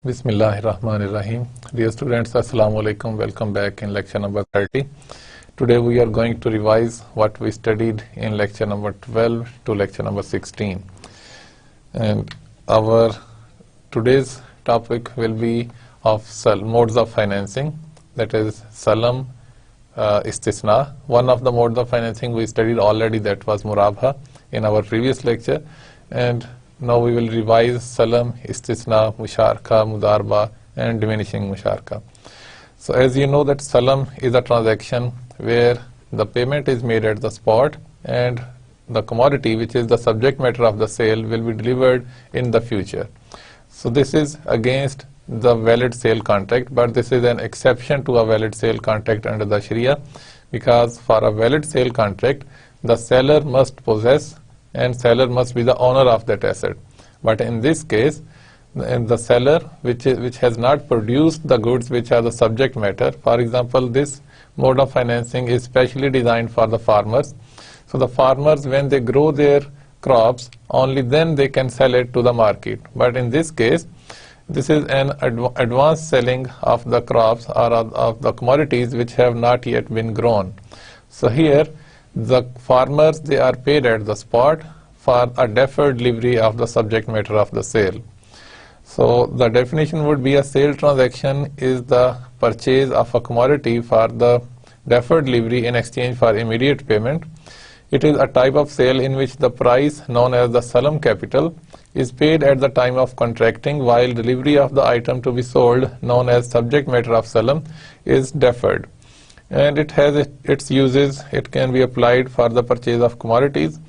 Bismillahirrahmanirrahim. Dear students, Assalamu alaikum. Welcome back in lecture number 30. Today we are going to revise what we studied in lecture number 12 to lecture number 16. And our today's topic will be of modes of financing, that is Salam, Istisna. One of the modes of financing we studied already, that was Murabha in our previous lecture, and now we will revise Salam, Istisna, Musharaka, Mudarba and diminishing Musharaka. So as you know that Salam is a transaction where the payment is made at the spot and the commodity, which is the subject matter of the sale, will be delivered in the future. So this is against the valid sale contract, but this is an exception to a valid sale contract under the Sharia, because for a valid sale contract the seller must possess and seller must be the owner of that asset. But in this case, the seller which has not produced the goods which are the subject matter, for example, this mode of financing is specially designed for the farmers. So the farmers, when they grow their crops, only then they can sell it to the market. But in this case, this is an advanced selling of the crops or of the commodities which have not yet been grown. So here the farmers, they are paid at the spot for a deferred delivery of the subject matter of the sale. So the definition would be: a sale transaction is the purchase of a commodity for the deferred delivery in exchange for immediate payment. It is a type of sale in which the price, known as the Salam capital, is paid at the time of contracting, while delivery of the item to be sold, known as subject matter of Salam, is deferred. And it has its uses. It can be applied for the purchase of commodities,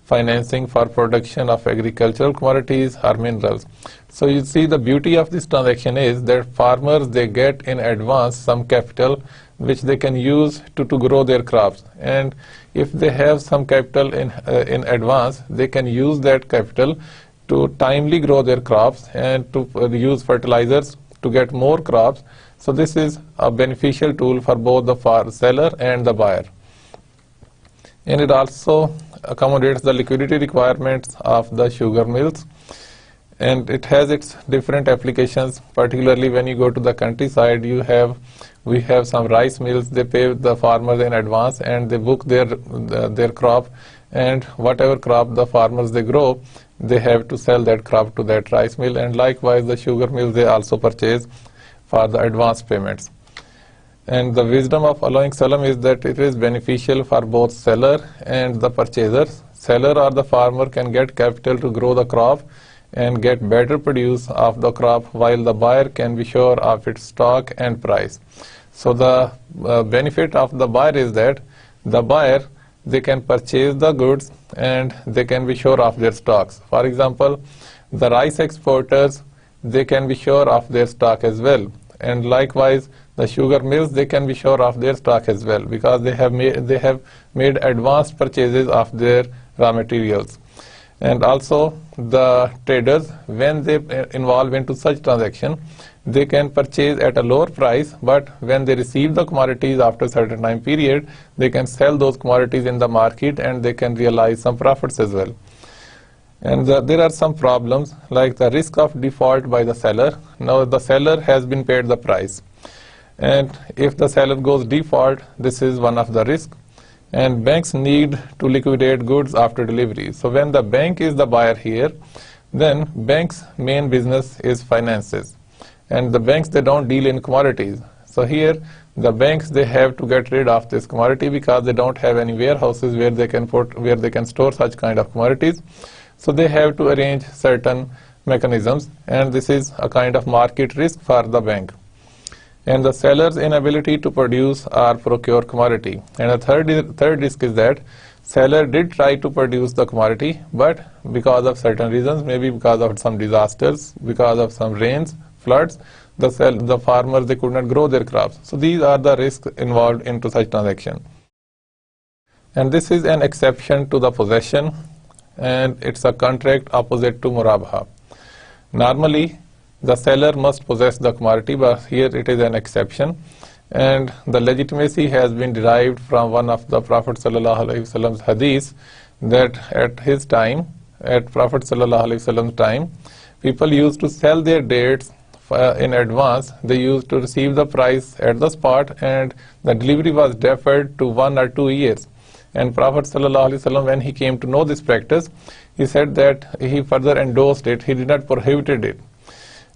financing for production of agricultural commodities or minerals. So you see, the beauty of this transaction is that farmers, they get in advance some capital which they can use to grow their crops. And if they have some capital in advance, they can use that capital to timely grow their crops and to use fertilizers to get more crops. So this is a beneficial tool for both the seller and the buyer. And it also accommodates the liquidity requirements of the sugar mills. And it has its different applications, particularly when you go to the countryside. We have some rice mills. They pay the farmers in advance and they book their crop, and whatever crop the farmers they grow, they have to sell that crop to that rice mill. And likewise the sugar mills, they also purchase for the advance payments. And the wisdom of allowing Salam is that it is beneficial for both seller and the purchasers. Seller or the farmer can get capital to grow the crop and get better produce of the crop, while the buyer can be sure of its stock and price. So the benefit of the buyer is that the buyer, they can purchase the goods and they can be sure of their stocks. For example, the rice exporters, they can be sure of their stock as well. And likewise, the sugar mills, they can be sure of their stock as well, because they have made advanced purchases of their raw materials. And also the traders, when they involve into such transaction, they can purchase at a lower price, but when they receive the commodities after a certain time period, they can sell those commodities in the market and they can realize some profits as well. And there are some problems, like the risk of default by the seller. Now the seller has been paid the price, and if the seller goes default, this is one of the risks. And banks need to liquidate goods after delivery. So when the bank is the buyer here, then bank's main business is finances, and the banks, they don't deal in commodities. So here the banks, they have to get rid of this commodity because they don't have any warehouses where they can store such kind of commodities. So they have to arrange certain mechanisms, and this is a kind of market risk for the bank. And the seller's inability to produce or procure commodity. And the third risk is that seller did try to produce the commodity, but because of certain reasons, maybe because of some disasters, because of some rains, floods, the farmers, they could not grow their crops. So these are the risks involved into such transaction. And this is an exception to the possession, and it's a contract opposite to murabaha. Normally, the seller must possess the commodity, but here it is an exception. And the legitimacy has been derived from one of the Prophet ﷺ's hadith, that at his time, at Prophet ﷺ's time, people used to sell their dates in advance. They used to receive the price at the spot, and the delivery was deferred to 1 or 2 years. And Prophet ﷺ, when he came to know this practice, he said that he further endorsed it. He did not prohibited it.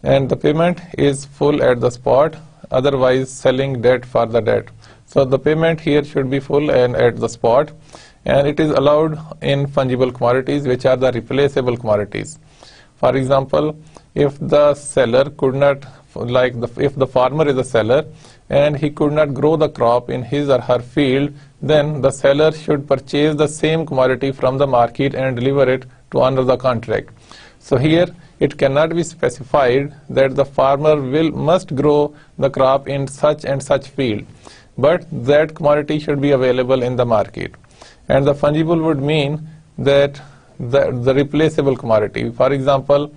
And the payment is full at the spot, otherwise selling debt for the debt. So the payment here should be full and at the spot, and it is allowed in fungible commodities, which are the replaceable commodities. For example, if the seller could not, if the farmer is a seller and he could not grow the crop in his or her field, then the seller should purchase the same commodity from the market and deliver it to honor the contract. So here it cannot be specified that the farmer must grow the crop in such and such field, but that commodity should be available in the market. And the fungible would mean that the replaceable commodity. For example,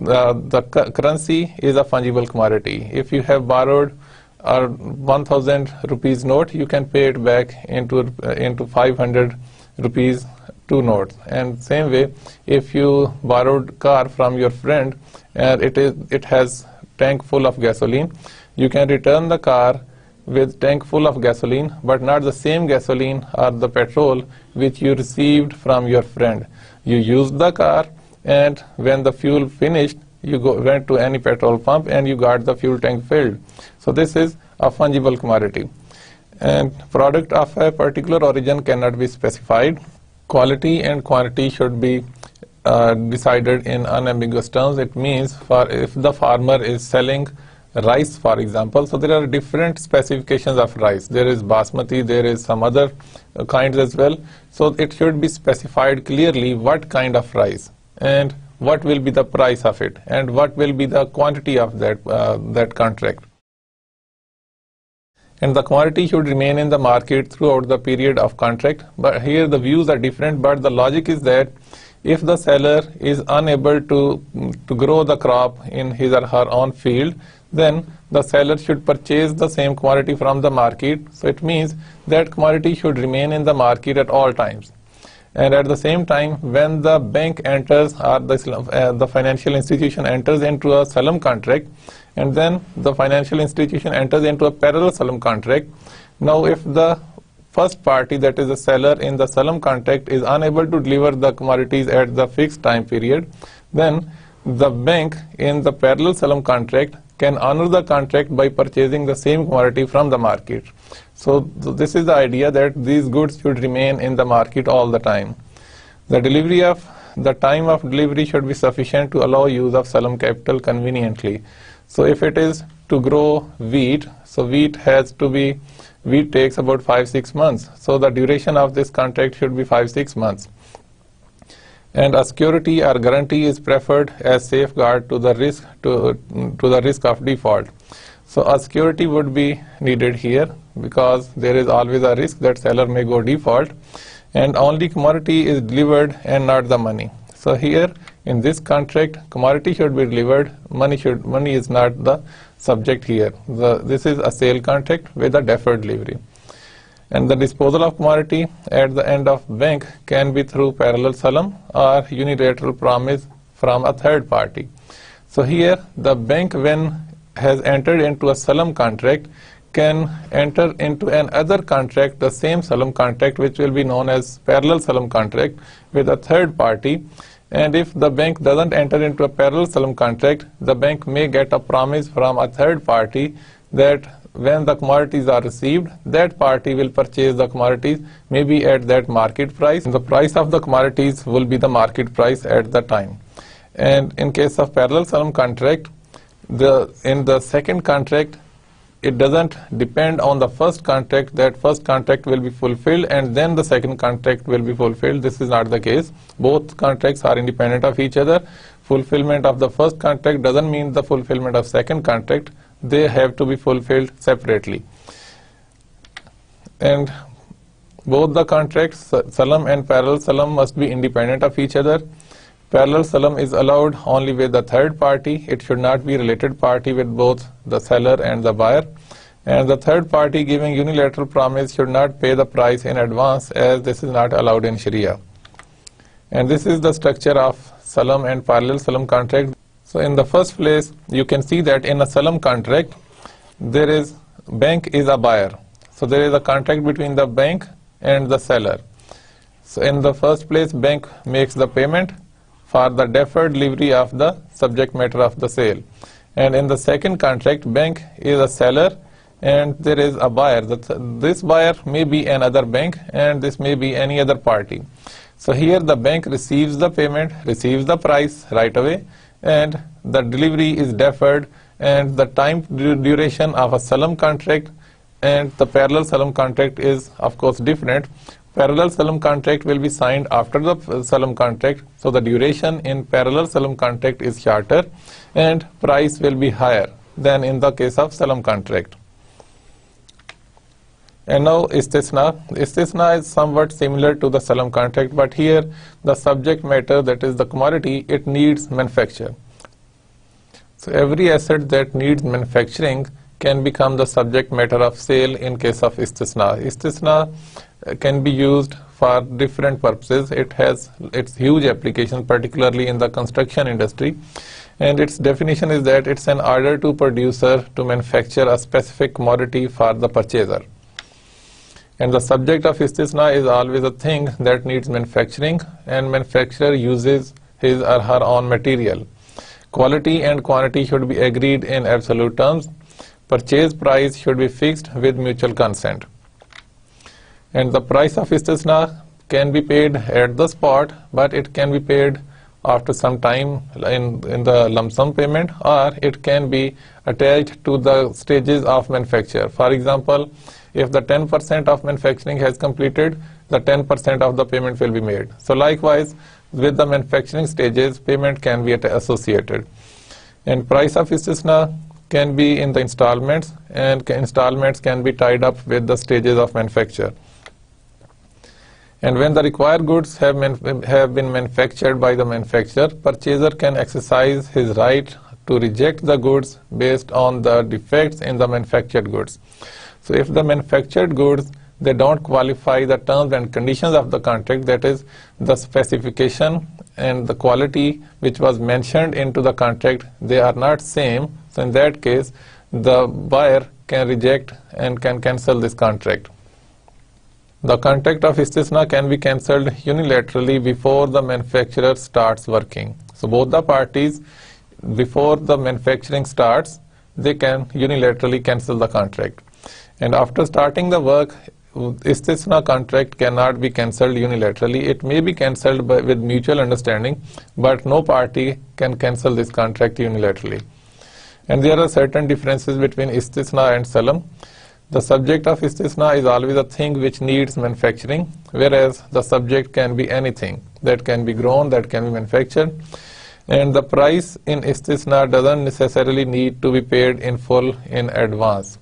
the currency is a fungible commodity. If you have borrowed a 1,000 rupees note, you can pay it back into 500 rupees 2 notes. And same way, if you borrowed car from your friend and it has tank full of gasoline, you can return the car with tank full of gasoline, but not the same gasoline or the petrol which you received from your friend. You used the car, and when the fuel finished, you went to any petrol pump and you got the fuel tank filled. So this is a fungible commodity. And product of a particular origin cannot be specified. Quality and quantity should be decided in unambiguous terms. It means if the farmer is selling rice, for example, so there are different specifications of rice. There is basmati, there is some other kinds as well. So it should be specified clearly what kind of rice and what will be the price of it and what will be the quantity of that contract. And the commodity should remain in the market throughout the period of contract. But here the views are different, but the logic is that if the seller is unable to grow the crop in his or her own field, then the seller should purchase the same commodity from the market. So it means that commodity should remain in the market at all times. And at the same time, when the bank enters or the financial institution enters into a salam contract, and then the financial institution enters into a parallel salam contract, now if the first party, that is the seller in the salam contract, is unable to deliver the commodities at the fixed time period, then the bank in the parallel salam contract can honor the contract by purchasing the same commodity from the market. So this is the idea that these goods should remain in the market all the time. The time of delivery should be sufficient to allow use of salam capital conveniently. So if it is to grow wheat, so wheat takes about 5-6 months. So the duration of this contract should be 5-6 months. And a security or guarantee is preferred as safeguard to the risk of default. So a security would be needed here because there is always a risk that seller may go default, and only commodity is delivered and not the money. So here in this contract, commodity should be delivered, money is not the subject here. This is a sale contract with a deferred delivery. And the disposal of commodity at the end of bank can be through parallel salam or unilateral promise from a third party. So here the bank, when has entered into a salam contract, can enter into another contract, the same salam contract, which will be known as parallel salam contract, with a third party. And if the bank doesn't enter into a parallel salam contract, the bank may get a promise from a third party that when the commodities are received, that party will purchase the commodities maybe at that market price. The price of the commodities will be the market price at the time. And in case of parallel salam contract, in the second contract, it doesn't depend on the first contract that first contract will be fulfilled and then the second contract will be fulfilled. This is not the case. Both contracts are independent of each other. Fulfillment of the first contract doesn't mean the fulfillment of second contract. They have to be fulfilled separately. And Both the contracts, Salam and Parallel Salam, must be independent of each other. Parallel Salam is allowed only with the third party. It should not be related party with both the seller and the buyer. And the third party giving unilateral promise should not pay the price in advance, as this is not allowed in Sharia. And this is the structure of Salam and Parallel Salam contract. So in the first place, you can see that in a Salam contract, bank is a buyer. So there is a contract between the bank and the seller. So in the first place, bank makes the payment for the deferred delivery of the subject matter of the sale. And in the second contract, bank is a seller and there is a buyer. This buyer may be another bank and this may be any other party. So here the bank receives the payment, receives the price right away, and the delivery is deferred, and the time duration of a Salam contract and the Parallel Salam contract is of course different. Parallel Salam contract will be signed after the Salam contract, so the duration in Parallel Salam contract is shorter and price will be higher than in the case of Salam contract. And now Istisna. Istisna is somewhat similar to the Salam contract, but here the subject matter, that is the commodity, it needs manufacture. So every asset that needs manufacturing can become the subject matter of sale in case of Istisna. Istisna can be used for different purposes. It has its huge application, particularly in the construction industry. And its definition is that it's an order to producer to manufacture a specific commodity for the purchaser. And the subject of Istisna is always a thing that needs manufacturing, and manufacturer uses his or her own material. Quality and quantity should be agreed in absolute terms. Purchase price should be fixed with mutual consent. And the price of Istisna can be paid at the spot, but it can be paid after some time in the lump sum payment, or it can be attached to the stages of manufacture. For example, if the 10% of manufacturing has completed, the 10% of the payment will be made. So likewise, with the manufacturing stages, payment can be associated. And price of Istisna can be in the installments, and installments can be tied up with the stages of manufacture. And when the required goods have been manufactured by the manufacturer, purchaser can exercise his right to reject the goods based on the defects in the manufactured goods. So if the manufactured goods, they don't qualify the terms and conditions of the contract, that is the specification and the quality which was mentioned into the contract, they are not same. So in that case, the buyer can reject and can cancel this contract. The contract of Istisna can be cancelled unilaterally before the manufacturer starts working. So both the parties, before the manufacturing starts, they can unilaterally cancel the contract. And after starting the work, Istisna contract cannot be cancelled unilaterally. It may be cancelled with mutual understanding, but no party can cancel this contract unilaterally. And there are certain differences between Istisna and Salam. The subject of Istisna is always a thing which needs manufacturing, whereas the subject can be anything that can be grown, that can be manufactured. And the price in Istisna doesn't necessarily need to be paid in full in advance.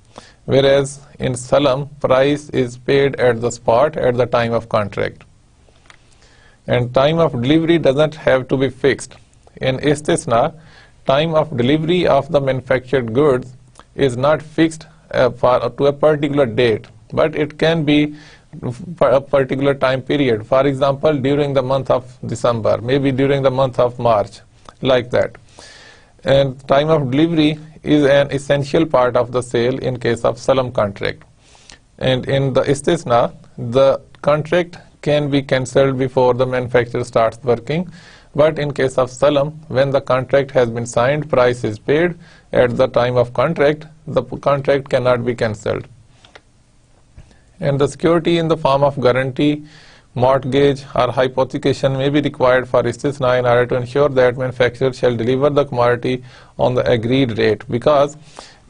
Whereas in Salam, price is paid at the spot at the time of contract. And time of delivery doesn't have to be fixed. In Istisna, time of delivery of the manufactured goods is not fixed to a particular date, but it can be a particular time period. For example, during the month of December, maybe during the month of March, like that. And time of delivery is an essential part of the sale in case of Salam contract. And in the Istisna, the contract can be cancelled before the manufacturer starts working. But in case of Salam, when the contract has been signed, price is paid at the time of contract, the contract cannot be cancelled. And the security in the form of guarantee, mortgage or hypothecation may be required for Istisna in order to ensure that manufacturer shall deliver the commodity on the agreed rate, because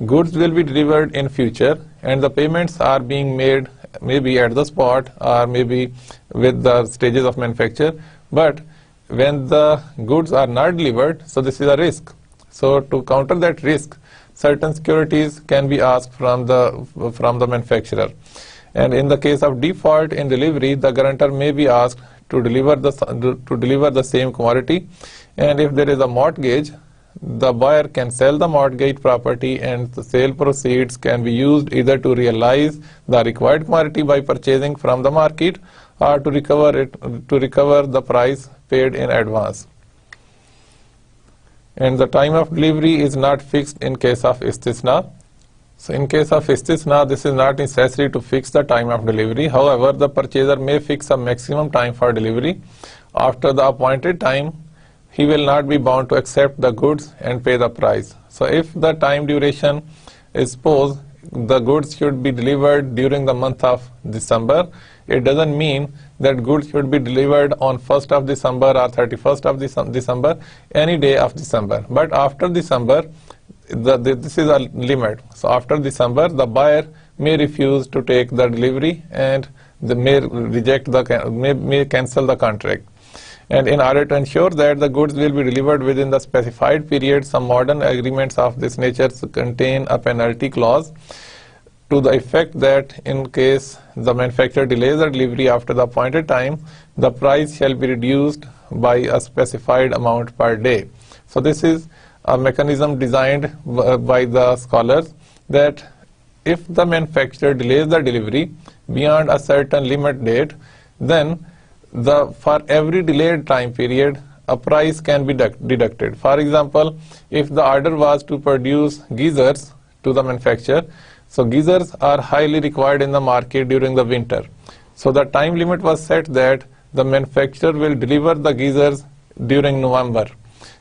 goods will be delivered in future and the payments are being made maybe at the spot or maybe with the stages of manufacture, but when the goods are not delivered, so this is a risk. So to counter that risk, certain securities can be asked from the manufacturer. And in the case of default in delivery, the guarantor may be asked to deliver the same commodity, and if there is a mortgage, the buyer can sell the mortgage property, and the sale proceeds can be used either to realize the required commodity by purchasing from the market, or to recover the price paid in advance. And the time of delivery is not fixed in case of istisna. So in case of istisna, this is not necessary to fix the time of delivery. However, the purchaser may fix a maximum time for delivery. After the appointed time, he will not be bound to accept the goods and pay the price. So if the time duration is supposed the goods should be delivered during the month of December, it doesn't mean that goods should be delivered on 1st of December or 31st of December, any day of December. But after December, this is a limit. So after December, the buyer may refuse to take the delivery, and they may may cancel the contract. And in order to ensure that the goods will be delivered within the specified period, some modern agreements of this nature contain a penalty clause to the effect that in case the manufacturer delays the delivery after the appointed time, the price shall be reduced by a specified amount per day. So this is a mechanism designed by the scholars that if the manufacturer delays the delivery beyond a certain limit date, then for every delayed time period, a price can be deducted. For example, if the order was to produce geysers to the manufacturer, so geysers are highly required in the market during the winter. So the time limit was set that the manufacturer will deliver the geysers during November.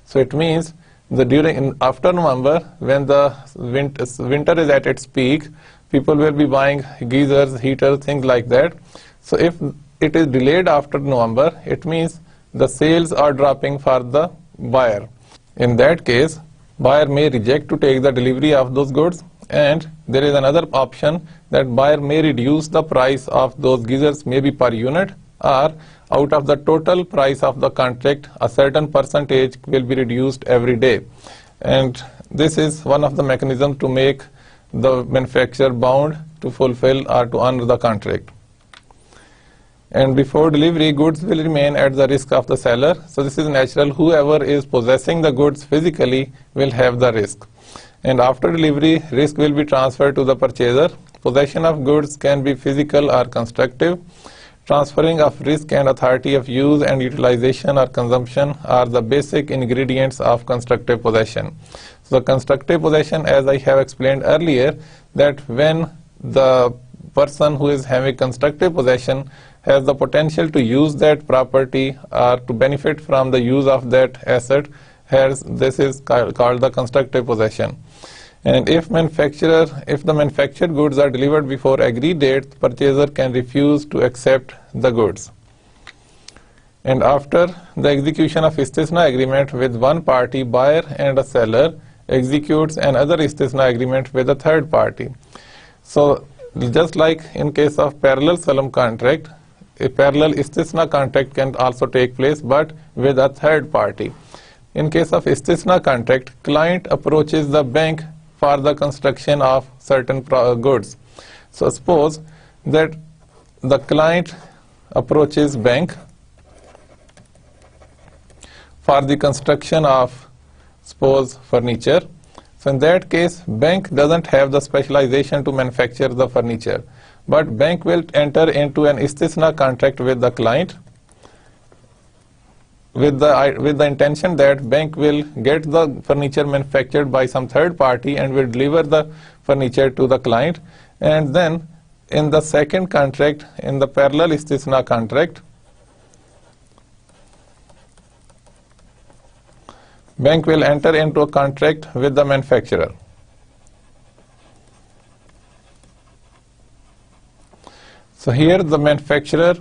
So it means that after November, when the winter is at its peak, people will be buying geysers, heaters, things like that. So if it is delayed after November, it means the sales are dropping for the buyer. In that case, buyer may reject to take the delivery of those goods, and there is another option that buyer may reduce the price of those geysers, maybe per unit, or out of the total price of the contract, a certain percentage will be reduced every day. And this is one of the mechanisms to make the manufacturer bound to fulfill or to honor the contract. And before delivery, goods will remain at the risk of the seller. So this is natural. Whoever is possessing the goods physically will have the risk. And after delivery, risk will be transferred to the purchaser. Possession of goods can be physical or constructive. Transferring of risk and authority of use and utilization or consumption are the basic ingredients of constructive possession. So constructive possession, as I have explained earlier, that when the person who is having constructive possession has the potential to use that property or to benefit from the use of that asset, this is called the constructive possession. And if the manufactured goods are delivered before agreed date, the purchaser can refuse to accept the goods. And after the execution of istisna agreement with one party, buyer and a seller executes another istisna agreement with a third party. So just like in case of parallel salam contract, a parallel istisna contract can also take place, but with a third party. In case of istisna contract, client approaches the bank for the construction of certain goods. So suppose that the client approaches bank for the construction of, suppose, furniture. So in that case, bank doesn't have the specialization to manufacture the furniture, but bank will enter into an istisna contract with the client with the intention that bank will get the furniture manufactured by some third party and will deliver the furniture to the client. And then in the second contract, in the parallel istisna contract, bank will enter into a contract with the manufacturer. So here the manufacturer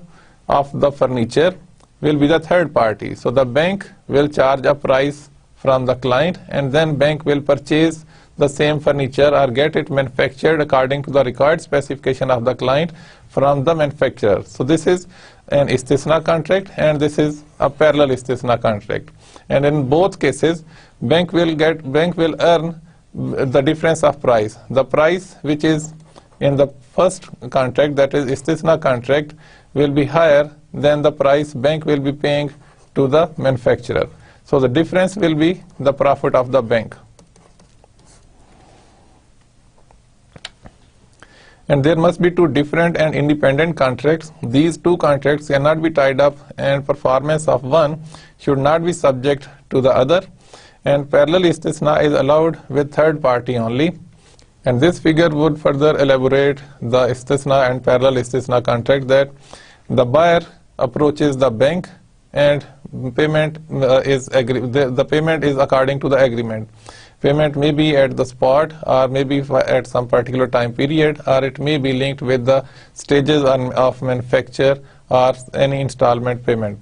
of the furniture will be the third party. So the bank will charge a price from the client, and then bank will purchase the same furniture or get it manufactured according to the required specification of the client from the manufacturer. So this is an istisna contract, and this is a parallel istisna contract. And in both cases, bank will earn the difference of price. The price which is in the first contract, that is istisna contract, will be higher than the price bank will be paying to the manufacturer. So the difference will be the profit of the bank. And there must be two different and independent contracts. These two contracts cannot be tied up, and performance of one should not be subject to the other. And parallel istisna is allowed with third party only. And this figure would further elaborate the istisna and parallel istisna contract, that the buyer approaches the bank and payment the payment is according to the agreement. Payment may be at the spot, or maybe at some particular time period, or it may be linked with the stages of manufacture or any installment payment.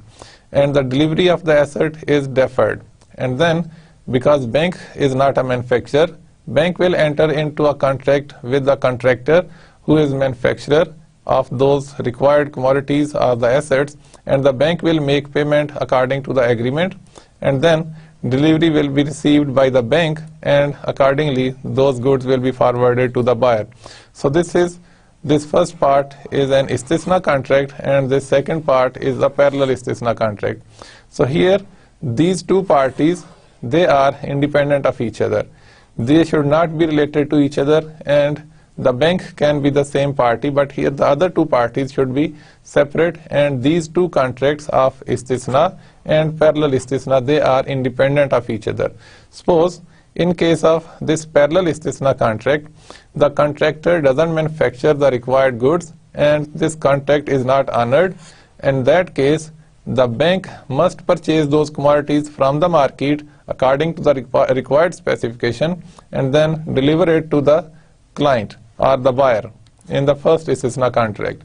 And the delivery of the asset is deferred. And then, because bank is not a manufacturer, bank will enter into a contract with the contractor, who is manufacturer of those required commodities or the assets, and the bank will make payment according to the agreement, and then delivery will be received by the bank, and accordingly those goods will be forwarded to the buyer. So this first part is an istisna contract, and this second part is a parallel istisna contract. So here these two parties, they are independent of each other. They should not be related to each other, and the bank can be the same party, but here the other two parties should be separate, and these two contracts of istisna and parallel istisna, they are independent of each other. Suppose in case of this parallel istisna contract, the contractor doesn't manufacture the required goods and this contract is not honored. In that case, the bank must purchase those commodities from the market according to the required specification and then deliver it to the client or the buyer in the first istisna contract.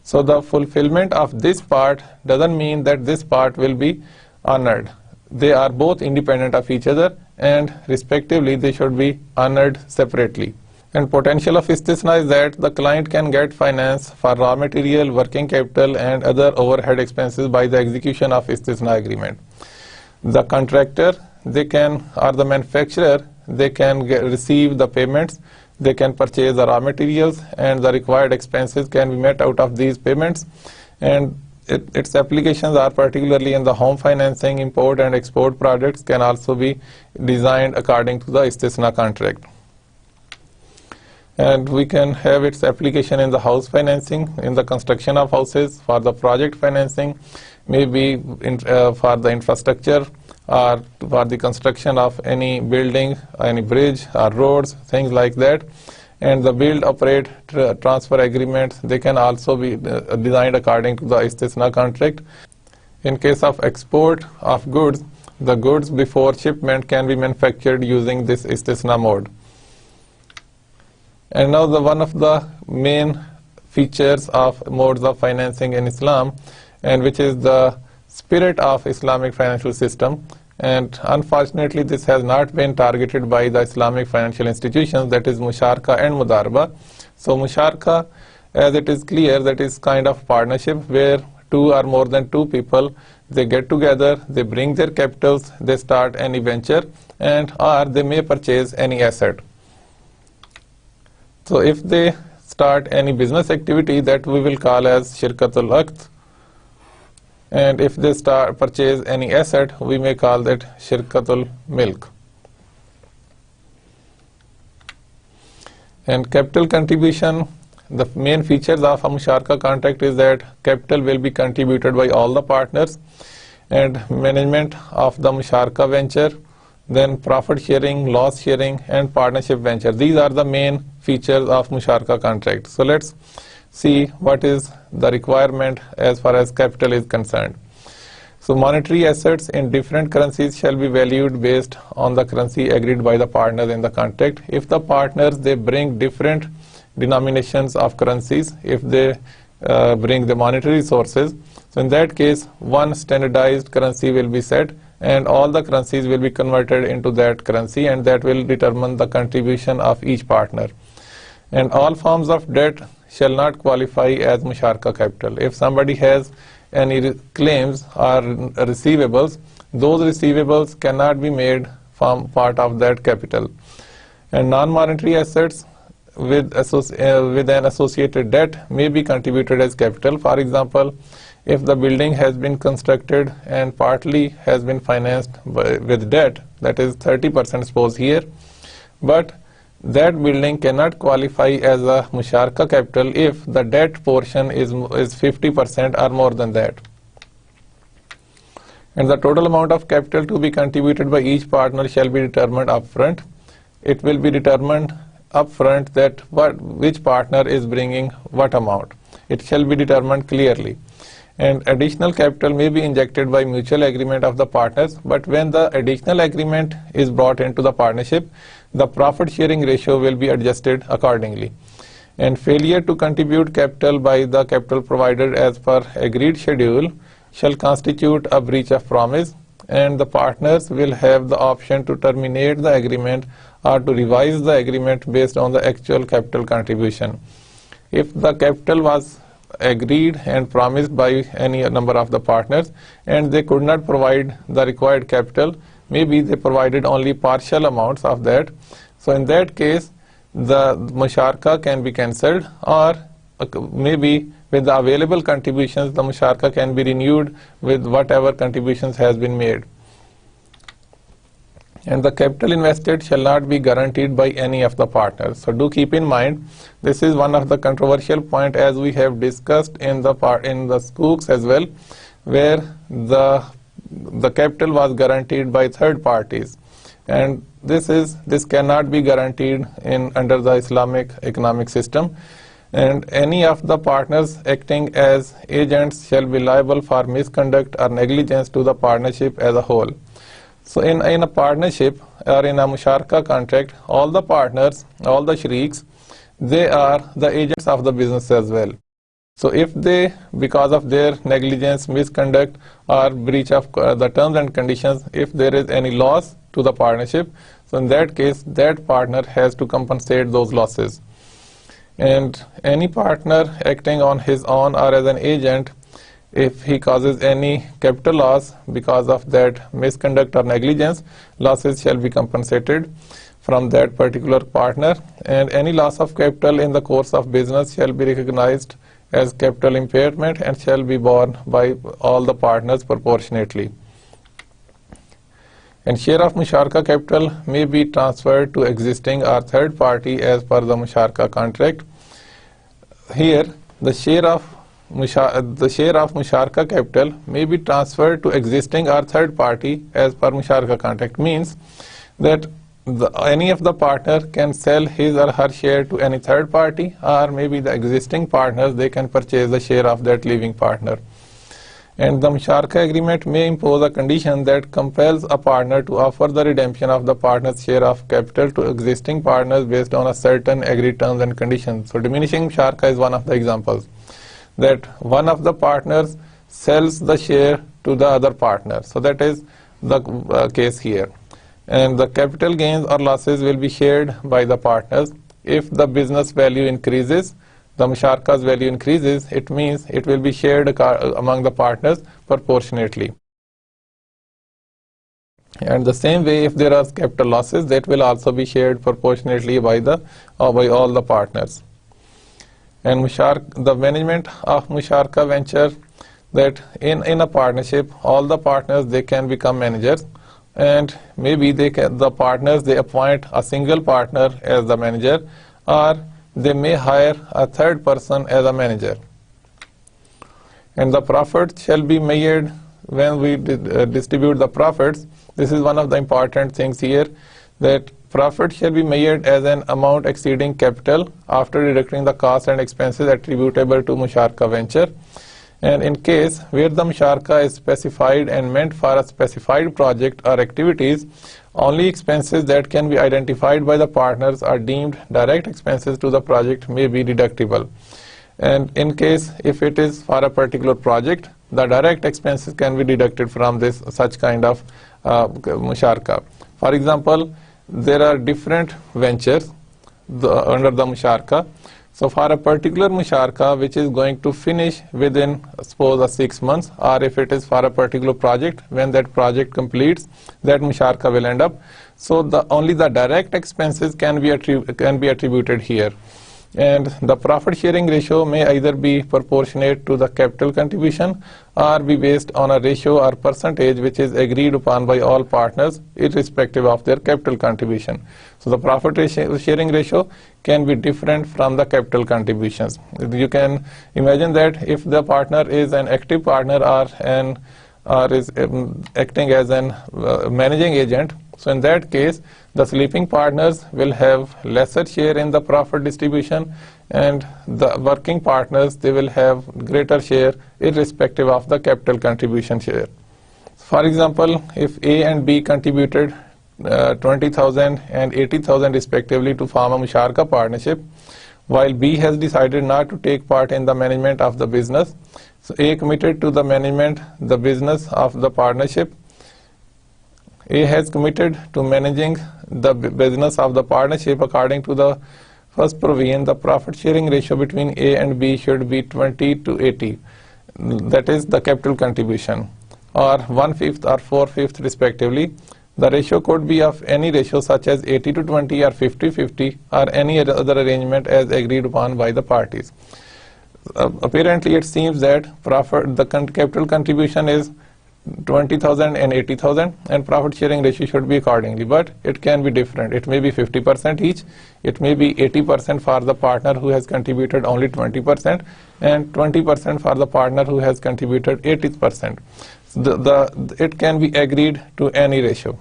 So the fulfillment of this part doesn't mean that this part will be honored. They are both independent of each other, and respectively they should be honored separately. And potential of istisna is that the client can get finance for raw material, working capital and other overhead expenses by the execution of istisna agreement. The contractor, they can, or the manufacturer, they can receive the payments, they can purchase the raw materials, and the required expenses can be met out of these payments. And its applications are particularly in the home financing, import and export products can also be designed according to the istisna contract. And we can have its application in the house financing, in the construction of houses, for the project financing, maybe for the infrastructure, or for the construction of any building, any bridge or roads, things like that. And the build, operate, transfer agreements, they can also be designed according to the istisna contract. In case of export of goods, the goods before shipment can be manufactured using this istisna mode. And now one of the main features of modes of financing in Islam, and which is the spirit of Islamic financial system. And unfortunately this has not been targeted by the Islamic financial institutions, that is musharaka and mudaraba. So musharaka, as it is clear, that is kind of partnership where two or more than two people, they get together, they bring their capitals, they start any venture, and or they may purchase any asset. So if they start any business activity, that we will call as shirkatul aqd. And if they purchase any asset, we may call that shirkatul milk. And capital contribution, the main features of a musharaka contract is that capital will be contributed by all the partners, and management of the musharaka venture, then profit sharing, loss sharing and partnership venture. These are the main features of musharaka contract. So let's see what is the requirement as far as capital is concerned. So monetary assets in different currencies shall be valued based on the currency agreed by the partners in the contract. If the partners, they bring different denominations of currencies, if they bring the monetary sources, so in that case one standardized currency will be set and all the currencies will be converted into that currency, and that will determine the contribution of each partner. And all forms of debt shall not qualify as musharaka capital. If somebody has any claims or receivables, those receivables cannot be made from part of that capital. And non-monetary assets, with an associated debt may be contributed as capital. For example, if the building has been constructed and partly has been financed with debt, that is 30% suppose here, but that building cannot qualify as a musharaka capital if the debt portion is 50% or more than that. And the total amount of capital to be contributed by each partner shall be determined upfront. It will be determined upfront that which partner is bringing what amount. It shall be determined clearly. And additional capital may be injected by mutual agreement of the partners, but when the additional agreement is brought into the partnership, the profit sharing ratio will be adjusted accordingly. And failure to contribute capital by the capital provider as per agreed schedule shall constitute a breach of promise, and the partners will have the option to terminate the agreement or to revise the agreement based on the actual capital contribution. If the capital was agreed and promised by any number of the partners and they could not provide the required capital, maybe they provided only partial amounts of that, so in that case the musharaka can be cancelled, or maybe with the available contributions the musharaka can be renewed with whatever contributions has been made. And the capital invested shall not be guaranteed by any of the partners. So do keep in mind, this is one of the controversial point, as we have discussed in the Skooks as well, where the capital was guaranteed by third parties, and this cannot be guaranteed under the Islamic economic system. And any of the partners acting as agents shall be liable for misconduct or negligence to the partnership as a whole. So in a partnership or in a musharaka contract, all the partners, all the shariks, they are the agents of the business as well. So if they, because of their negligence, misconduct or breach of the terms and conditions, if there is any loss to the partnership, so in that case that partner has to compensate those losses. And any partner acting on his own or as an agent, if he causes any capital loss because of that misconduct or negligence, losses shall be compensated from that particular partner, and any loss of capital in the course of business shall be recognized as capital impairment and shall be borne by all the partners proportionately. And share of musharaka capital may be transferred to existing or third party as per the musharaka contract. Here the share of musharaka capital may be transferred to existing or third party as per musharaka contract, means that any of the partner can sell his or her share to any third party, or maybe the existing partners, they can purchase the share of that leaving partner. And the musharaka agreement may impose a condition that compels a partner to offer the redemption of the partner's share of capital to existing partners based on a certain agreed terms and conditions. So diminishing musharaka is one of the examples, that one of the partners sells the share to the other partner. So that is the case here. And the capital gains or losses will be shared by the partners. If the business value increases, the musharaka's value increases, it means it will be shared among the partners proportionately. And the same way, if there are capital losses, that will also be shared proportionately by all the partners. And the management of musharaka venture, that in a partnership, all the partners, they can become managers, and maybe the partners appoint a single partner as the manager, or they may hire a third person as a manager. And the profits shall be measured when we distribute the profits. This is one of the important things here, that profit shall be measured as an amount exceeding capital after deducting the costs and expenses attributable to musharaka venture. And in case where the musharaka is specified and meant for a specified project or activities, only expenses that can be identified by the partners are deemed direct expenses to the project may be deductible. And in case if it is for a particular project, the direct expenses can be deducted from such kind of musharaka. For example, there are different ventures under the musharaka. So for a particular musharaka which is going to finish within suppose 6 months, or if it is for a particular project, when that project completes, that musharaka will end up. So only the direct expenses can be attributed here. And the profit sharing ratio may either be proportionate to the capital contribution or be based on a ratio or percentage which is agreed upon by all partners irrespective of their capital contribution. So the profit sharing ratio can be different from the capital contributions. You can imagine that if the partner is an active partner or is acting as an managing agent, so in that case, the sleeping partners will have lesser share in the profit distribution, and the working partners, they will have greater share irrespective of the capital contribution share. For example, if A and B contributed 20,000 and 80,000 respectively to form a musharaka partnership, while B has decided not to take part in the management of the business. So A committed to the management, the business of the partnership. A has committed to managing the business of the partnership according to the first provision. The profit sharing ratio between A and B should be 20 to 80. That is the capital contribution, or 1/5 or 4/5 respectively. The ratio could be of any ratio such as 80 to 20 or 50-50 or any other arrangement as agreed upon by the parties. Apparently it seems that the capital contribution is 20,000 and 80,000 and profit sharing ratio should be accordingly, but it can be different. It may be 50% each, it may be 80% for the partner who has contributed only 20% and 20% for the partner who has contributed 80%. It can be agreed to any ratio.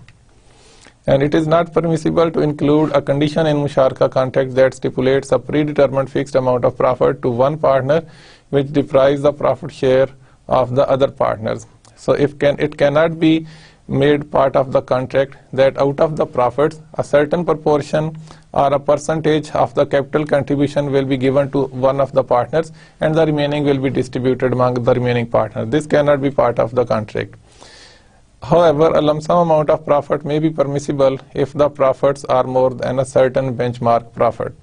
And it is not permissible to include a condition in musharaka contract that stipulates a predetermined fixed amount of profit to one partner which deprives the profit share of the other partners. So it cannot be made part of the contract that out of the profits a certain proportion or a percentage of the capital contribution will be given to one of the partners and the remaining will be distributed among the remaining partners. This cannot be part of the contract. However, a lump sum amount of profit may be permissible if the profits are more than a certain benchmark profit.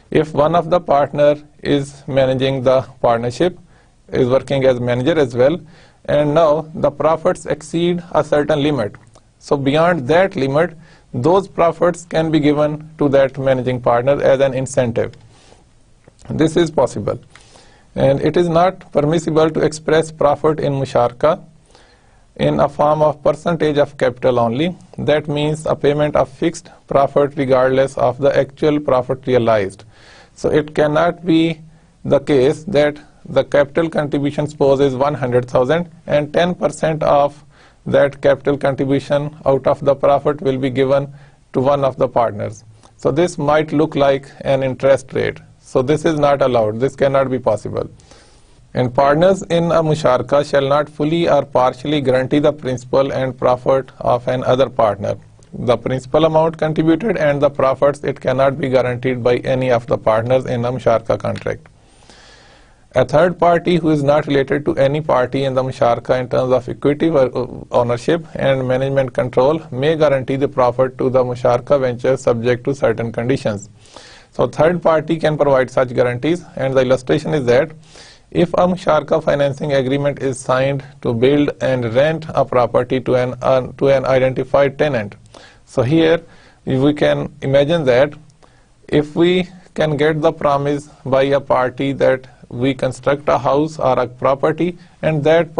If one of the partner is managing the partnership, is working as manager as well, and now the profits exceed a certain limit. So beyond that limit, those profits can be given to that managing partner as an incentive. This is possible. And it is not permissible to express profit in musharaka in a form of percentage of capital only. That means a payment of fixed profit regardless of the actual profit realized. So it cannot be the case that the capital contribution suppose is 100,000 and 10% of that capital contribution out of the profit will be given to one of the partners. So this might look like an interest rate. So this is not allowed. This cannot be possible. And partners in a musharaka shall not fully or partially guarantee the principal and profit of an other partner. The principal amount contributed and the profits, it cannot be guaranteed by any of the partners in a musharaka contract. A third party who is not related to any party in the musharaka in terms of equity ownership and management control may guarantee the profit to the musharaka venture subject to certain conditions. So third party can provide such guarantees, and the illustration is that if a musharaka financing agreement is signed to build and rent a property to an identified tenant. So here we can imagine that if we can get the promise by a party that we construct a house or a property, and that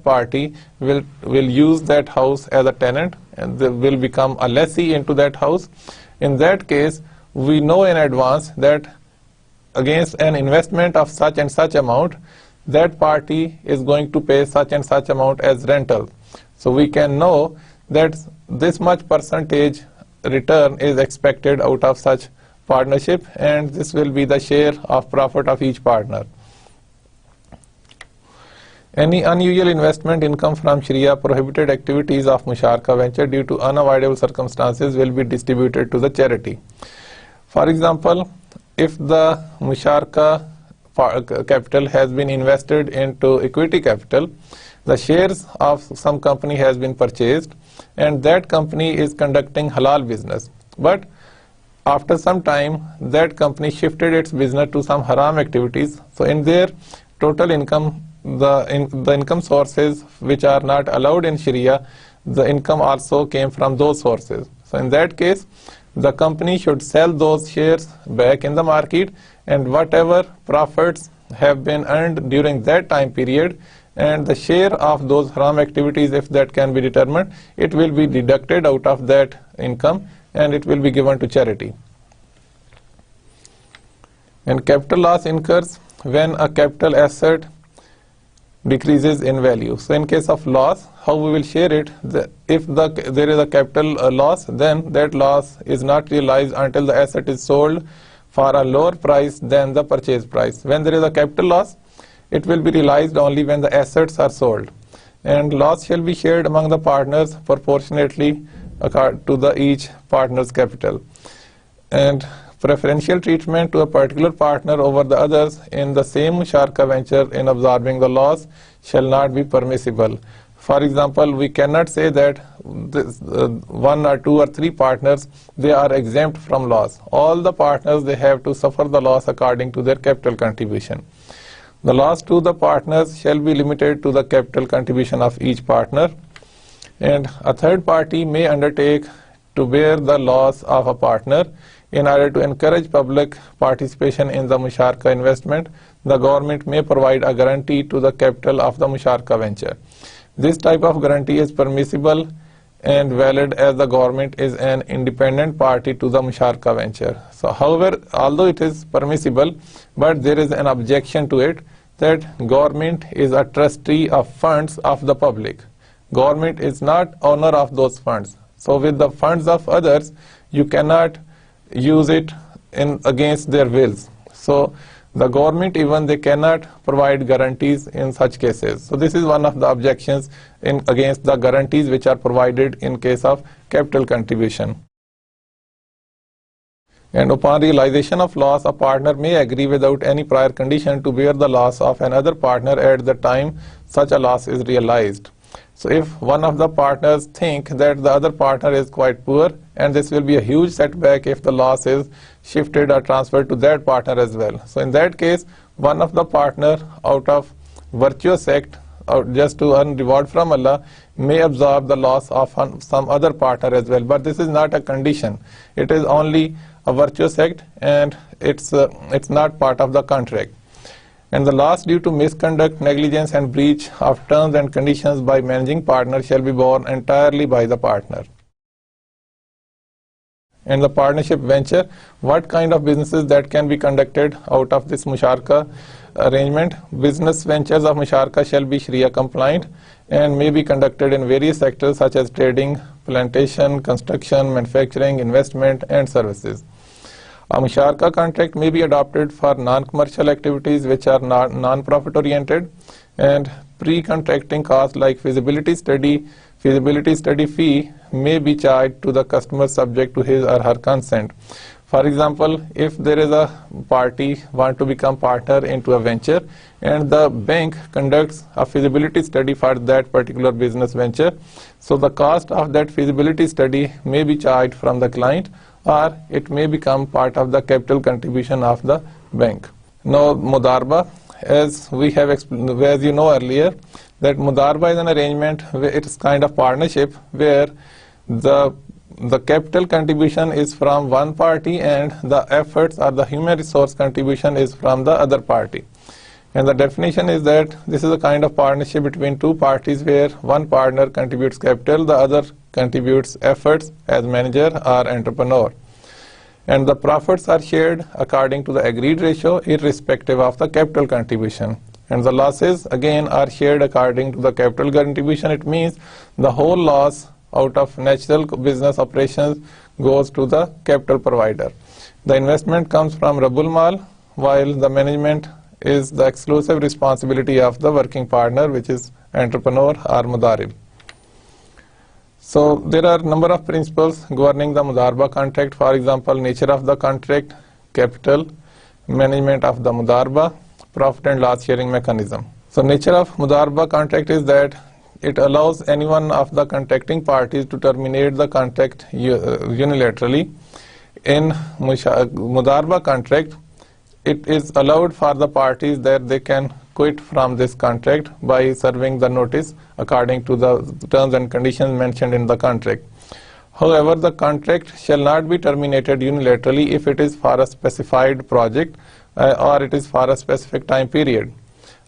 party will use that house as a tenant and they will become a lessee into that house. In that case, we know in advance that against an investment of such and such amount, that party is going to pay such and such amount as rental. So we can know that this much percentage return is expected out of such partnership, and this will be the share of profit of each partner. Any unusual investment income from Sharia prohibited activities of musharaka venture due to unavoidable circumstances will be distributed to the charity. For example, if the musharaka capital has been invested into equity capital, the shares of some company has been purchased and that company is conducting halal business. But after some time that company shifted its business to some haram activities. So in their total income, the income sources which are not allowed in Sharia, the income also came from those sources. So in that case, the company should sell those shares back in the market, and whatever profits have been earned during that time period and the share of those haram activities, if that can be determined, it will be deducted out of that income and it will be given to charity. And capital loss incurs when a capital asset decreases in value. So in case of loss, how we will share it? If there is a capital loss, then that loss is not realized until the asset is sold for a lower price than the purchase price. When there is a capital loss, it will be realized only when the assets are sold. And loss shall be shared among the partners proportionately to the each partner's capital. And preferential treatment to a particular partner over the others in the same musharaka venture in absorbing the loss shall not be permissible. For example, we cannot say that one or two or three partners, they are exempt from loss. All the partners, they have to suffer the loss according to their capital contribution. The loss to the partners shall be limited to the capital contribution of each partner, and a third party may undertake to bear the loss of a partner. In order to encourage public participation in the musharaka investment, the government may provide a guarantee to the capital of the musharaka venture. This type of guarantee is permissible and valid as the government is an independent party to the musharaka venture. So however, although it is permissible, but there is an objection to it, that government is a trustee of funds of the public. Government is not owner of those funds. So with the funds of others, you cannot use it against their wills. So the government, even they cannot provide guarantees in such cases. So this is one of the objections against the guarantees which are provided in case of capital contribution. And upon realization of loss, a partner may agree without any prior condition to bear the loss of another partner at the time such a loss is realized. So if one of the partners think that the other partner is quite poor, and this will be a huge setback if the loss is shifted or transferred to that partner as well. So in that case, one of the partner, out of virtuous act, or just to earn reward from Allah, may absorb the loss of some other partner as well. But this is not a condition. It is only a virtuous act, and it's not part of the contract. And the loss due to misconduct, negligence and breach of terms and conditions by managing partner shall be borne entirely by the partner. And the partnership venture, what kind of businesses that can be conducted out of this musharaka arrangement? Business ventures of musharaka shall be Sharia compliant and may be conducted in various sectors such as trading, plantation, construction, manufacturing, investment and services. A musharaka contract may be adopted for non-commercial activities which are non-profit oriented, and pre-contracting costs like feasibility study fee may be charged to the customer subject to his or her consent. For example, if there is a party want to become partner into a venture and the bank conducts a feasibility study for that particular business venture, so the cost of that feasibility study may be charged from the client, or it may become part of the capital contribution of the bank. Now, Mudarba, as you know earlier, that Mudarba is an arrangement where it is kind of partnership where the capital contribution is from one party and the efforts or the human resource contribution is from the other party. And the definition is that this is a kind of partnership between two parties where one partner contributes capital, the other contributes efforts as manager or entrepreneur. And the profits are shared according to the agreed ratio irrespective of the capital contribution. And the losses again are shared according to the capital contribution. It means the whole loss out of natural business operations goes to the capital provider. The investment comes from Rabbul Mal, while the management is the exclusive responsibility of the working partner, which is entrepreneur or mudarib. So there are a number of principles governing the mudarba contract. For example, nature of the contract, capital, management of the mudarba, profit and loss sharing mechanism. So nature of mudarba contract is that it allows any one of the contracting parties to terminate the contract unilaterally. in Mudarba contract, it is allowed for the parties that they can quit from this contract by serving the notice according to the terms and conditions mentioned in the contract. However, the contract shall not be terminated unilaterally if it is for a specified project or it is for a specific time period.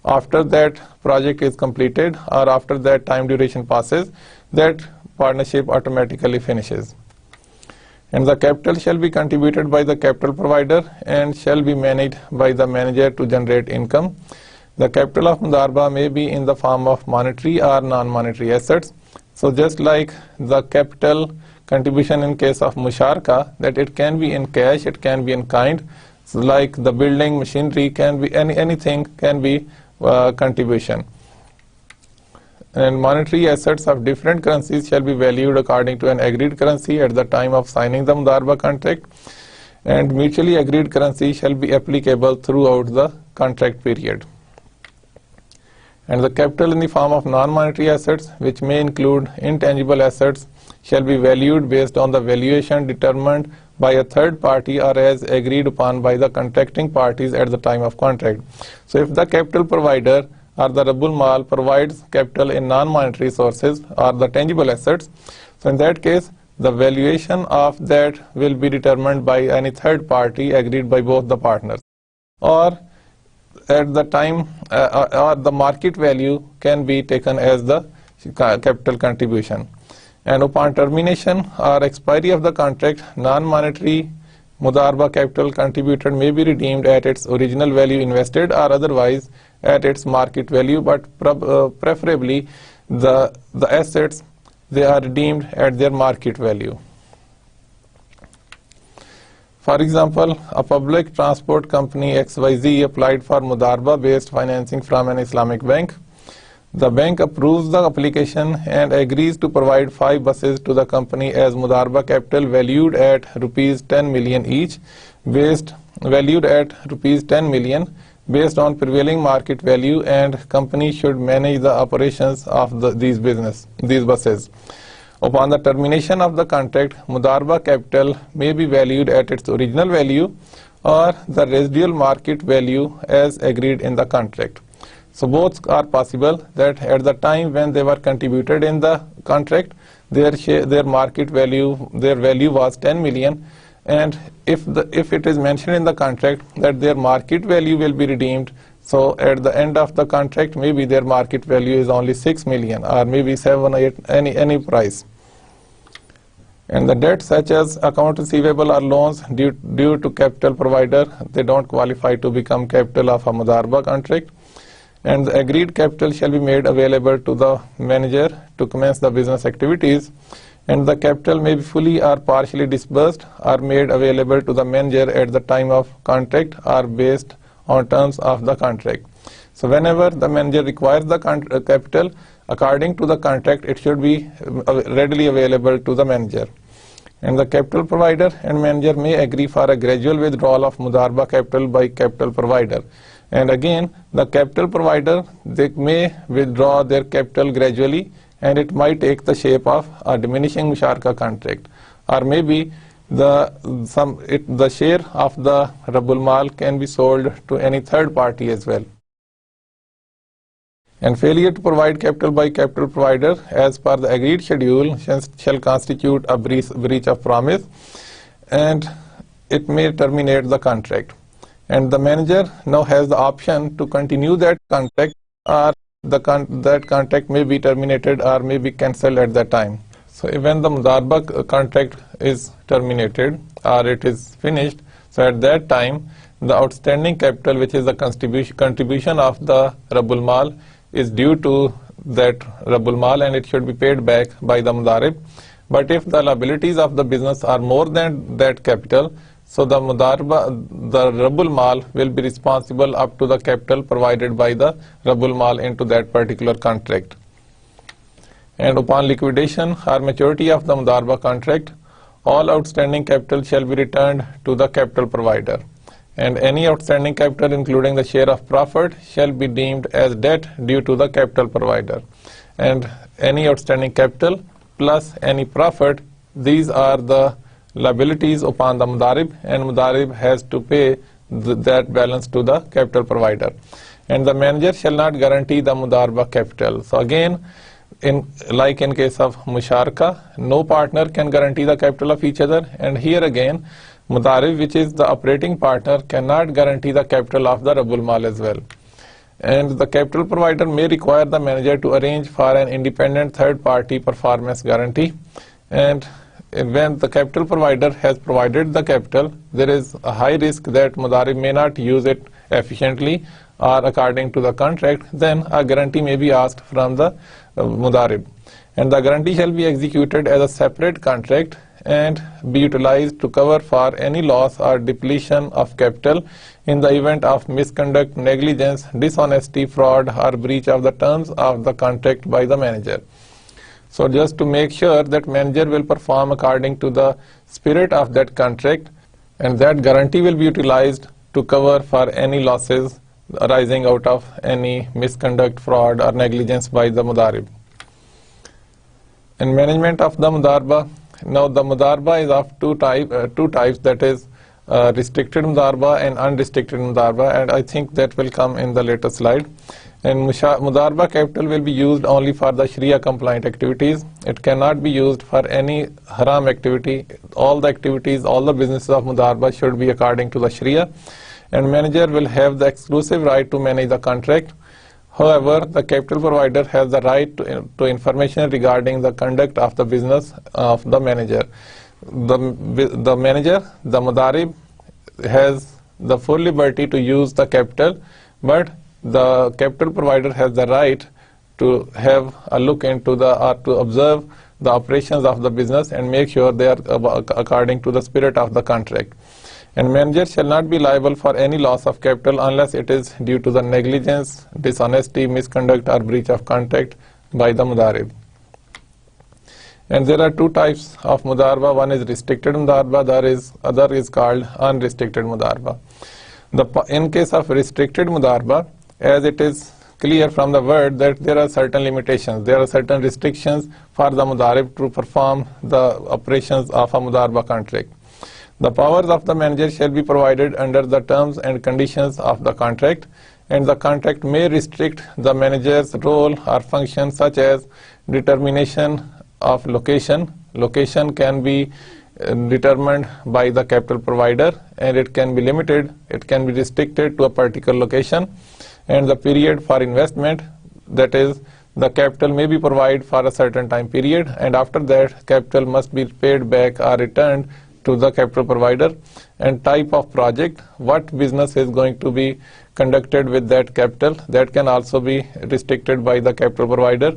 After that project is completed or after that time duration passes, that partnership automatically finishes. And the capital shall be contributed by the capital provider and shall be managed by the manager to generate income. The capital of Mudarba may be in the form of monetary or non-monetary assets. So just like the capital contribution in case of Musharka, that it can be in cash, it can be in kind, so like the building, machinery, can be anything can be contribution. And monetary assets of different currencies shall be valued according to an agreed currency at the time of signing the Mudarba contract, and mutually agreed currency shall be applicable throughout the contract period. And the capital in the form of non-monetary assets, which may include intangible assets, shall be valued based on the valuation determined by a third party or as agreed upon by the contracting parties at the time of contract. So if the capital provider or the Rabbul Mal provides capital in non-monetary sources or the tangible assets, so in that case the valuation of that will be determined by any third party agreed by both the partners, or at the time or the market value can be taken as the capital contribution. And upon termination or expiry of the contract, non-monetary Mudarba capital contributed may be redeemed at its original value invested or otherwise at its market value, but preferably the assets, they are redeemed at their market value. For example, a public transport company XYZ applied for Mudarba based financing from an Islamic bank. The bank approves the application and agrees to provide 5 buses to the company as Mudarba capital valued at rupees 10 million each, valued at rupees 10 million based on prevailing market value, and company should manage the operations of these buses. Upon the termination of the contract, Mudarba capital may be valued at its original value or the residual market value as agreed in the contract. So both are possible, that at the time when they were contributed in the contract, their market value, their value was 10 million, and if it is mentioned in the contract that their market value will be redeemed, so at the end of the contract maybe their market value is only 6 million or maybe 7 or 8, any price. And the debts such as account receivable or loans due to capital provider, they don't qualify to become capital of a Mudarba contract. And the agreed capital shall be made available to the manager to commence the business activities, and the capital may be fully or partially disbursed or made available to the manager at the time of contract or based on terms of the contract. So whenever the manager requires the capital according to the contract, it should be readily available to the manager. And the capital provider and manager may agree for a gradual withdrawal of Mudarba capital by capital provider. And again, the capital provider, they may withdraw their capital gradually, and it might take the shape of a diminishing Musharaka contract, or maybe the share of the Rabbul Mal can be sold to any third party as well. And failure to provide capital by capital provider as per the agreed schedule shall constitute a breach of promise, and it may terminate the contract. And the manager now has the option to continue that contract, or that contract may be terminated or may be cancelled at that time. So when the Mudarba contract is terminated or it is finished, so at that time the outstanding capital, which is the contribution of the Rabbul Mal, is due to that Rabbul Mal, and it should be paid back by the Mudarib. But if the liabilities of the business are more than that capital, so the Rabbul Mal will be responsible up to the capital provided by the Rabbul Mal into that particular contract. And upon liquidation or maturity of the Mudarba contract, all outstanding capital shall be returned to the capital provider. And any outstanding capital, including the share of profit, shall be deemed as debt due to the capital provider. And any outstanding capital plus any profit, these are the liabilities upon the Mudarib, and Mudarib has to pay that balance to the capital provider. And the manager shall not guarantee the Mudarba capital. So again, like in case of Musharaka, no partner can guarantee the capital of each other, and here again, Mudarib, which is the operating partner, cannot guarantee the capital of the Rabbul Mal as well. And the capital provider may require the manager to arrange for an independent third-party performance guarantee. And when the capital provider has provided the capital, there is a high risk that Mudarib may not use it efficiently or according to the contract. Then a guarantee may be asked from the Mudarib. And the guarantee shall be executed as a separate contract and be utilized to cover for any loss or depletion of capital in the event of misconduct, negligence, dishonesty, fraud, or breach of the terms of the contract by the manager. So just to make sure that manager will perform according to the spirit of that contract, and that guarantee will be utilized to cover for any losses arising out of any misconduct, fraud, or negligence by the Mudarib. In management of the Mudarba, now the Mudarba is of two types, that is restricted Mudarba and unrestricted Mudarba, and I think that will come in the later slide. And Mudarba capital will be used only for the Sharia compliant activities. It cannot be used for any haram activity. All the activities, all the businesses of Mudarba should be according to the Sharia, and manager will have the exclusive right to manage the contract. However, the capital provider has the right to information regarding the conduct of the business of the manager. The manager, the Mudarib, has the full liberty to use the capital, but the capital provider has the right to have a look into or to observe the operations of the business and make sure they are according to the spirit of the contract. And manager shall not be liable for any loss of capital unless it is due to the negligence, dishonesty, misconduct, or breach of contract by the Mudarib. And there are two types of Mudarba. One is restricted Mudarba, other is called unrestricted Mudarba. In case of restricted Mudarba, as it is clear from the word that there are certain limitations, there are certain restrictions for the Mudarib to perform the operations of a Mudarba contract. The powers of the manager shall be provided under the terms and conditions of the contract, and the contract may restrict the manager's role or function, such as determination of location. Location can be determined by the capital provider, and it can be limited, it can be restricted to a particular location. And the period for investment, that is, the capital may be provided for a certain time period, and after that capital must be paid back or returned to the capital provider. And type of project, what business is going to be conducted with that capital, that can also be restricted by the capital provider.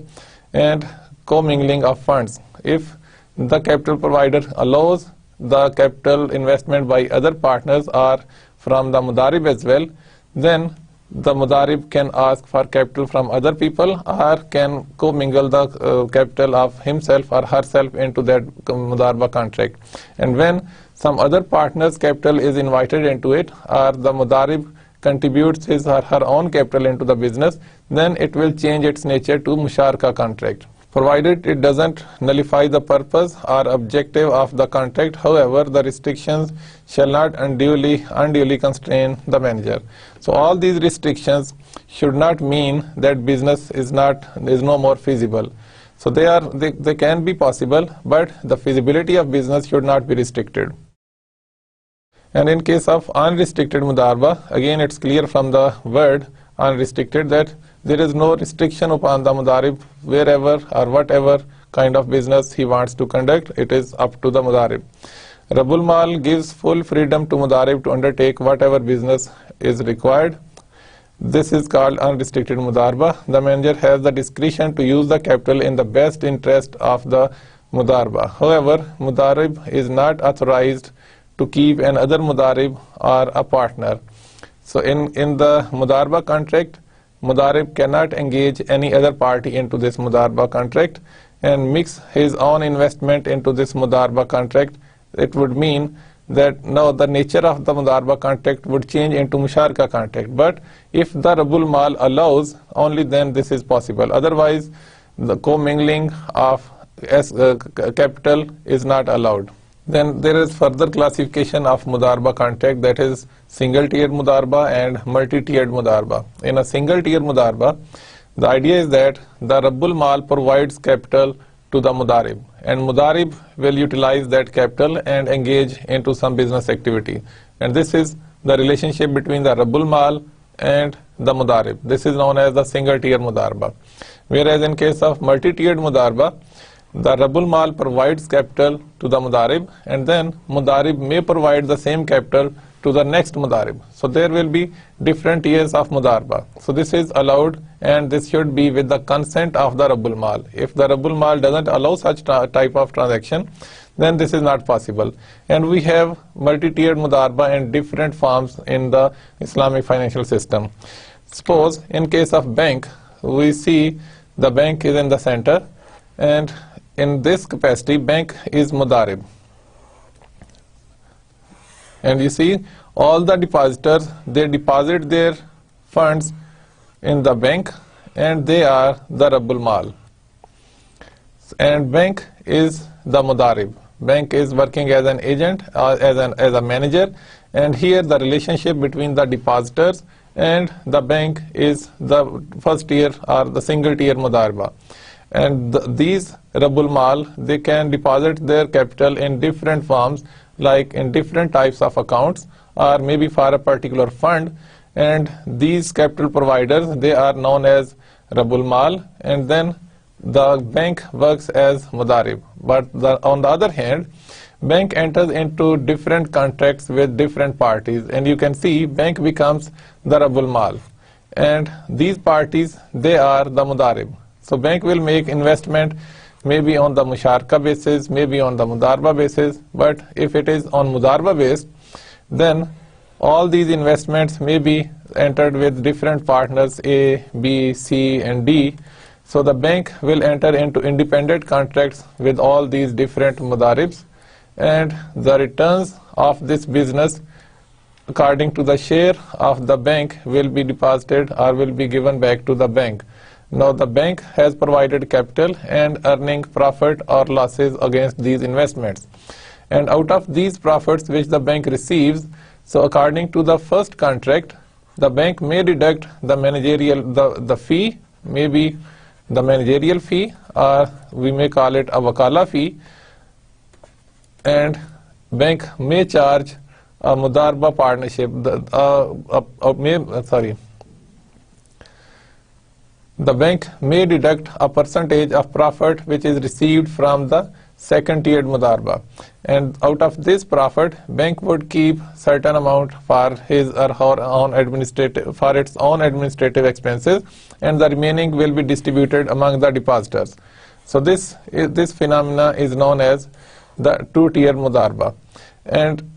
And commingling of funds, if the capital provider allows the capital investment by other partners or from the Mudarib as well, then the Mudarib can ask for capital from other people or can commingle the capital of himself or herself into that Mudarba contract. And when some other partner's capital is invited into it, or the Mudarib contributes his or her own capital into the business, then it will change its nature to Musharaka contract, provided it doesn't nullify the purpose or objective of the contract. However, the restrictions shall not unduly constrain the manager. So all these restrictions should not mean that business is no more feasible. So they can be possible, but the feasibility of business should not be restricted. And in case of unrestricted Mudarba, again it's clear from the word unrestricted that there is no restriction upon the Mudarib. Wherever or whatever kind of business he wants to conduct, it is up to the Mudarib. Rabbul Mal gives full freedom to Mudarib to undertake whatever business is required. This is called unrestricted Mudarba. The manager has the discretion to use the capital in the best interest of the Mudarba. However, Mudarib is not authorized to keep another Mudarib or a partner. So in the Mudarba contract, Mudarib cannot engage any other party into this Mudarba contract and mix his own investment into this Mudarba contract. It would mean that now the nature of the Mudarba contract would change into Musharaka contract. But if the Rabbul Mal allows, only then this is possible. Otherwise, the commingling of capital is not allowed. Then there is further classification of Mudarba contract, that is single tiered Mudarba and multi-tiered Mudarba. In a single tier Mudarba, the idea is that the Rabbul Mal provides capital to the Mudarib, and Mudarib will utilize that capital and engage into some business activity. And this is the relationship between the Rabbul Mal and the Mudarib. This is known as the single tier Mudarba. Whereas in case of multi-tiered Mudarba, the Rabbul Mal provides capital to the Mudarib, and then Mudarib may provide the same capital to the next Mudarib. So there will be different tiers of Mudarba. So this is allowed, and this should be with the consent of the Rabbul Mal. If the Rabbul Mal doesn't allow such type of transaction, then this is not possible. And we have multi-tiered Mudarba in different forms in the Islamic financial system. Suppose in case of bank, we see the bank is in the center, and in this capacity bank is Mudarib. And you see all the depositors, they deposit their funds in the bank, and they are the Rabbul Mal. And bank is the Mudarib. Bank is working as an agent, as a manager, and here the relationship between the depositors and the bank is the first tier or the single tier Mudarba. And these Rabbul Mal, they can deposit their capital in different forms, like in different types of accounts, or maybe for a particular fund. And these capital providers, they are known as Rabbul Mal, and then the bank works as Mudarib. But on the other hand, bank enters into different contracts with different parties, and you can see bank becomes the Rabbul Mal, and these parties, they are the Mudarib. So bank will make investment maybe on the Musharka basis, maybe on the Mudarba basis, but if it is on Mudarba base, then all these investments may be entered with different partners A, B, C and D. So the bank will enter into independent contracts with all these different Mudaribs, and the returns of this business according to the share of the bank will be deposited or will be given back to the bank. Now the bank has provided capital and earning profit or losses against these investments. And out of these profits which the bank receives, so according to the first contract, the bank may deduct the managerial, the fee, maybe the managerial fee, or we may call it a wakala fee, and bank may charge a Mudarba partnership, the bank may deduct a percentage of profit which is received from the second tiered Mudarba, and out of this profit bank would keep certain amount for his or her own its own administrative expenses, and the remaining will be distributed among the depositors. So this phenomena is known as the two-tier Mudarba. And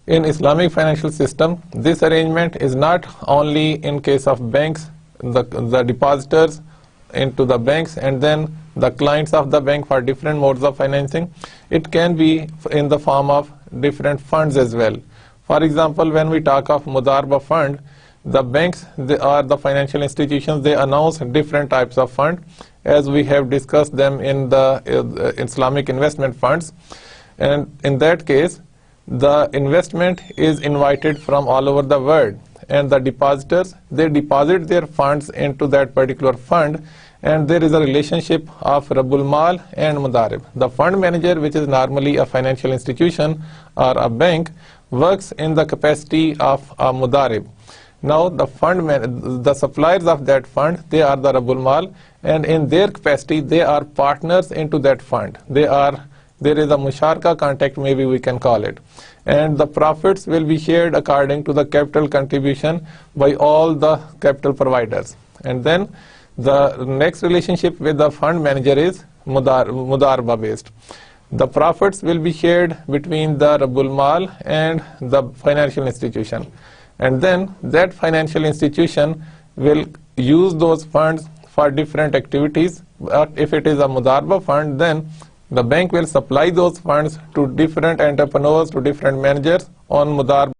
in Islamic financial system, this arrangement is not only in case of banks, the depositors into the banks, and then the clients of the bank for different modes of financing. It can be in the form of different funds as well. For example, when we talk of Mudarba fund, the banks, they are the financial institutions, they announce different types of fund, as we have discussed them in the Islamic investment funds. And in that case, the investment is invited from all over the world, and the depositors, they deposit their funds into that particular fund, and there is a relationship of Rabbul Mal and Mudarib. The fund manager, which is normally a financial institution or a bank, works in the capacity of a Mudarib. Now the suppliers of that fund, they are the Rabbul Mal, and in their capacity they are partners into that fund. There is a Musharka contract, maybe we can call it, and the profits will be shared according to the capital contribution by all the capital providers. And then the next relationship with the fund manager is Mudarba based. The profits will be shared between the Rabbul Mal and the financial institution, and then that financial institution will use those funds for different activities. But if it is a Mudarba fund, then the bank will supply those funds to different entrepreneurs, to different managers on Mudarba